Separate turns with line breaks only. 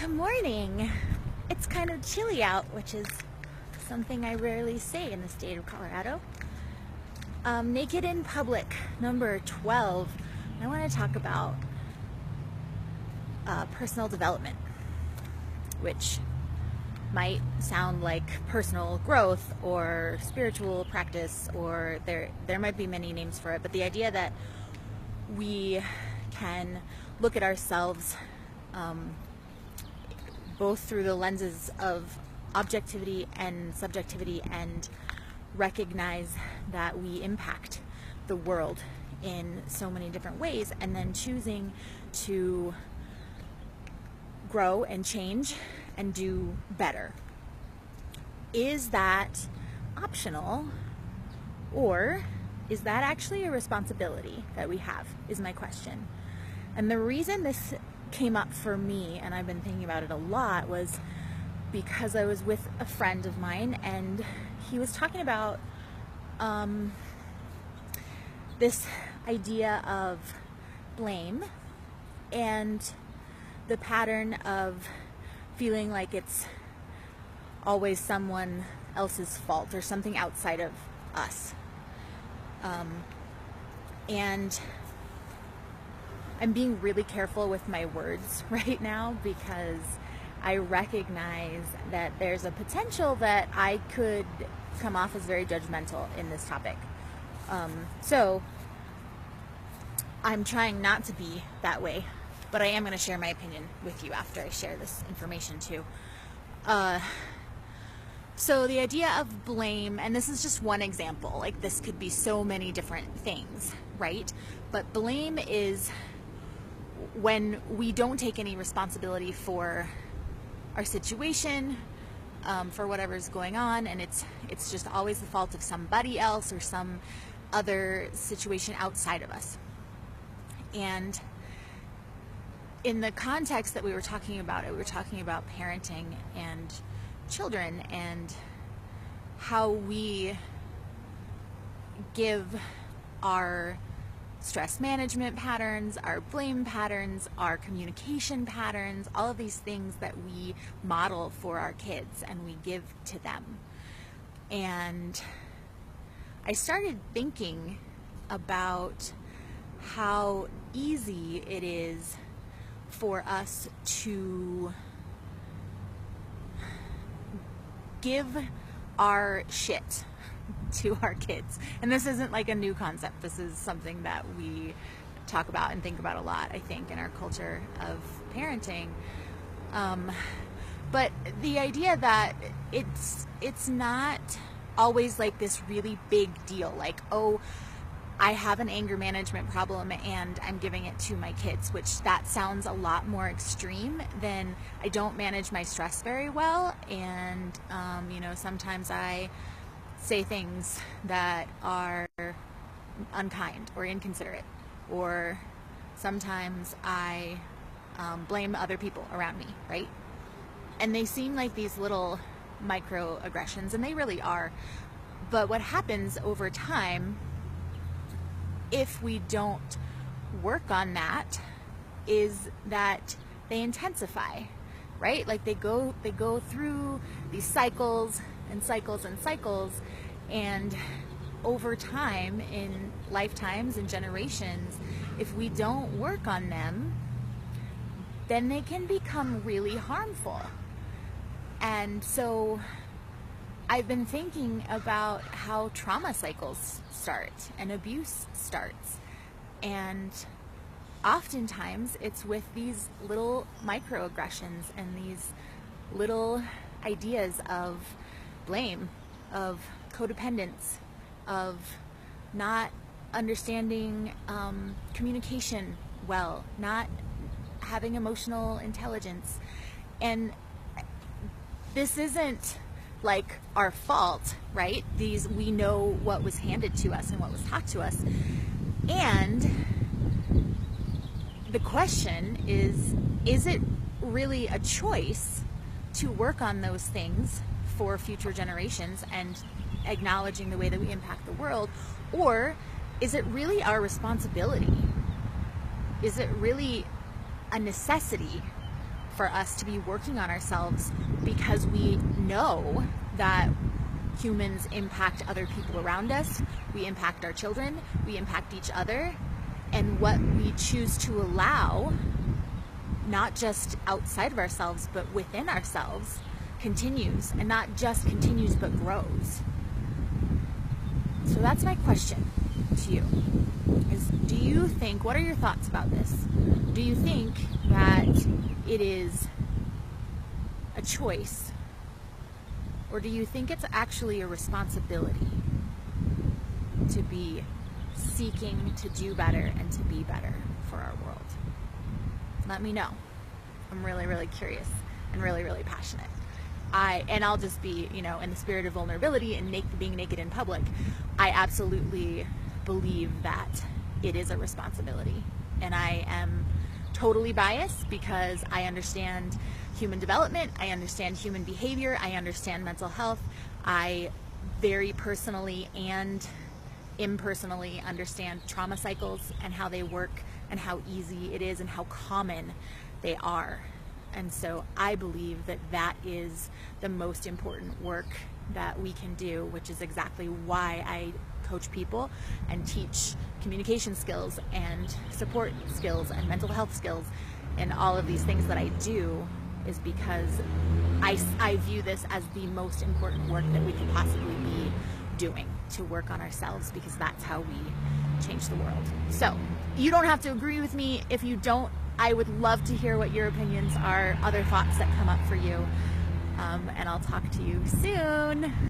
Good morning. It's kind of chilly out, which is something I rarely say in the state of Colorado. Naked in Public, number 12. I want to talk about personal development, which might sound like personal growth or spiritual practice, or there might be many names for it, but the idea that we can look at ourselves both through the lenses of objectivity and subjectivity and recognize that we impact the world in so many different ways, and then choosing to grow and change and do better. Is that optional, or is that actually a responsibility that we have, is my question. And the reason this came up for me, and I've been thinking about it a lot, was because I was with a friend of mine and he was talking about this idea of blame and the pattern of feeling like it's always someone else's fault or something outside of us. And I'm being really careful with my words right now because I recognize that there's a potential that I could come off as very judgmental in this topic. So I'm trying not to be that way, but I am going to share my opinion with you after I share this information too. So the idea of blame, and this is just one example, like this could be so many different things, right? But blame is when we don't take any responsibility for our situation, for whatever's going on, and it's just always the fault of somebody else or some other situation outside of us. And in the context that we were talking about it, we were talking about parenting and children and how we give our stress management patterns, our blame patterns, our communication patterns, all of these things that we model for our kids and we give to them. And I started thinking about how easy it is for us to give our shit to our kids. And this isn't like a new concept. This is something that we talk about and think about a lot, I think, in our culture of parenting. But the idea that it's not always like this really big deal, like, oh, I have an anger management problem and I'm giving it to my kids, which that sounds a lot more extreme than I don't manage my stress very well, and sometimes I say things that are unkind or inconsiderate, or sometimes I blame other people around me, right? And they seem like these little microaggressions, and they really are. But what happens over time, if we don't work on that, is that they intensify, right? Like they go through these cycles and cycles and cycles, and over time, in lifetimes and generations, if we don't work on them, then they can become really harmful. And so I've been thinking about how trauma cycles start and abuse starts, and oftentimes it's with these little microaggressions and these little ideas of blame, of codependence, of not understanding communication well, not having emotional intelligence. And this isn't like our fault, right? We know what was handed to us and what was taught to us. And the question is it really a choice to work on those things for future generations and acknowledging the way that we impact the world? Or is it really our responsibility? Is it really a necessity for us to be working on ourselves, because we know that humans impact other people around us, we impact our children, we impact each other, and what we choose to allow, not just outside of ourselves, but within ourselves, continues, and not just continues, but grows. So that's my question to you, is do you think, what are your thoughts about this? Do you think that it is a choice, or do you think it's actually a responsibility to be seeking to do better and to be better for our world? Let me know. I'm really, really curious and really, really passionate. And I'll just be, in the spirit of vulnerability and being naked in public, I absolutely believe that it is a responsibility. And I am totally biased because I understand human development, I understand human behavior, I understand mental health. I very personally and impersonally understand trauma cycles and how they work and how easy it is and how common they are. And so I believe that that is the most important work that we can do, which is exactly why I coach people and teach communication skills and support skills and mental health skills and all of these things that I do, is because I view this as the most important work that we could possibly be doing to work on ourselves, because that's how we change the world. So you don't have to agree with me. If you don't, I would love to hear what your opinions are, other thoughts that come up for you, and I'll talk to you soon.